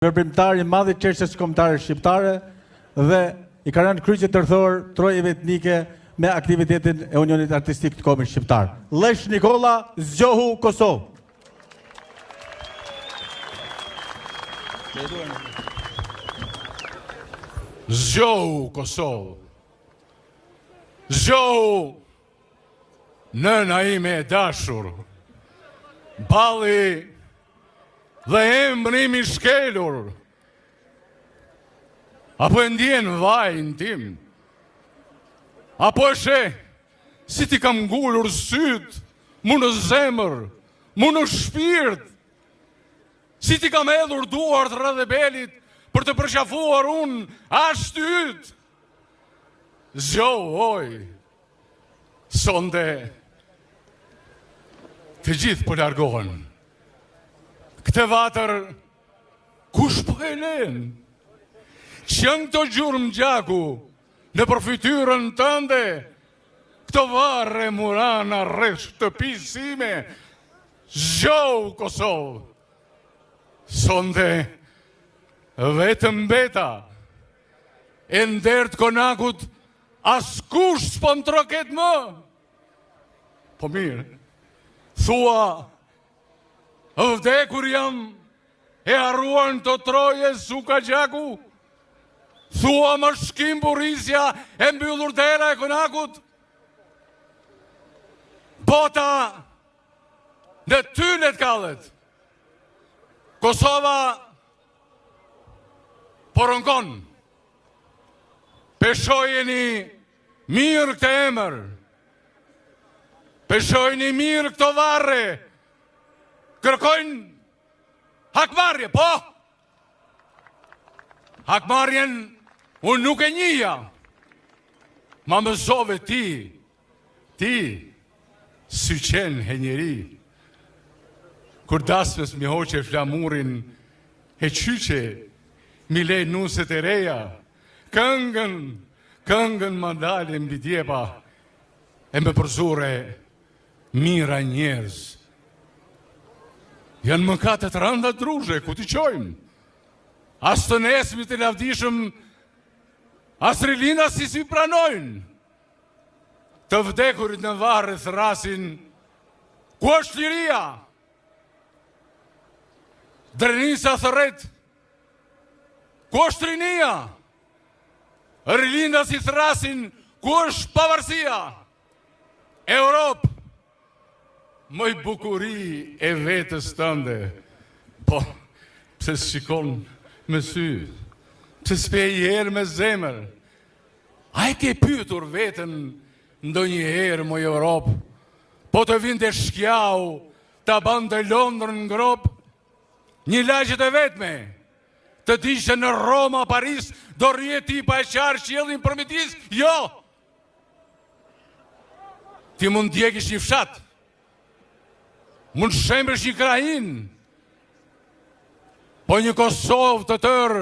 Veprimtar i madh i çështjes kombëtare shqiptare dhe i ka rënë kryqe tërthor trojeve etnike me aktivitetin e Unionit Artistik të Kombit Shqiptar. Lesh Nikola, zgjohu Kosovë. Zgjohu Kosovë. Zgjohu nëna ime e dashur. Balli dhe emrin i shkelur. Apo e ndjen vajin tim? Apo e she si ti kam ngullur syt, mu në zemër, mu në shpirt? Si ti kam edhur duart rreth belit për të përqafuar unë ashtu yt? Zgjohoj, sonde të gjithë po largohen. Këtë vatër, kush po e len? Qënë këto gjurëm gjaku në përfytyrën tënde, këto varre murana rreth shtëpisime. Zgjohu Kosovë, sonde vetëm beta, e ndert konakut askush s'po ntroket më. Po mirë, thua, vdekur jam, e harruar në të troje suka gjaku? Thua më shkim burisja e mbyllur dera e konakut? Bota në tylet kallet. Kosova porënkon. Peshojeni mirë këtë emër. Peshojeni mirë këto varre. Kërkojnë hakmarrje, po? Hakmarrjen unë nuk e njija. Ma mësove ti, si qenë henjeri. Kur dasmës mi hoqe flamurin, e qyqe, mi lej nuset e reja, këngën ma dalim bidjepa, e me përzure mira njerëz. Janë mëkatet rënda drushe, ku t'i qojmë? As të nesmi të lavdishëm, as rilina si pranojnë. Të vdekurit në varë thrasin, ku është liria? Drenisa thërret, ku është rinia? Rilina si thrasin, ku është pavarësia? Europë, mëj bukuri e vetës tënde, po, pse shikon me sy, pse s'pe i herë me zemër? A e ke pyetur vetën ndonjë herë, moj Europë, po të vinte shkjau, ta bante Londrën në grop? Një lagjet e vetme, të dishe në Roma, Paris, do rjeti pa e qarë qiellin përmitis? Jo! Ti mund djekish një fshat, mund shembresh një krahin, po një Kosovë të tërë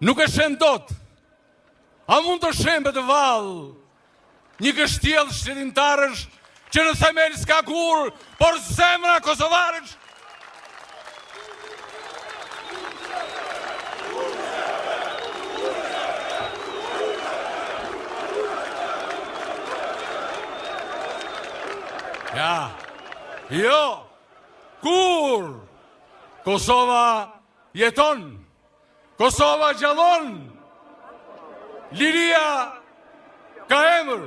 nuk e shen dot. A mund të shembet vallë një kështjellë shtetintarësh që në themel s'ka kur, por zemra kosovarësh? Ja, jo, kur Kosova jeton, Kosova gjallon, liria ka emër.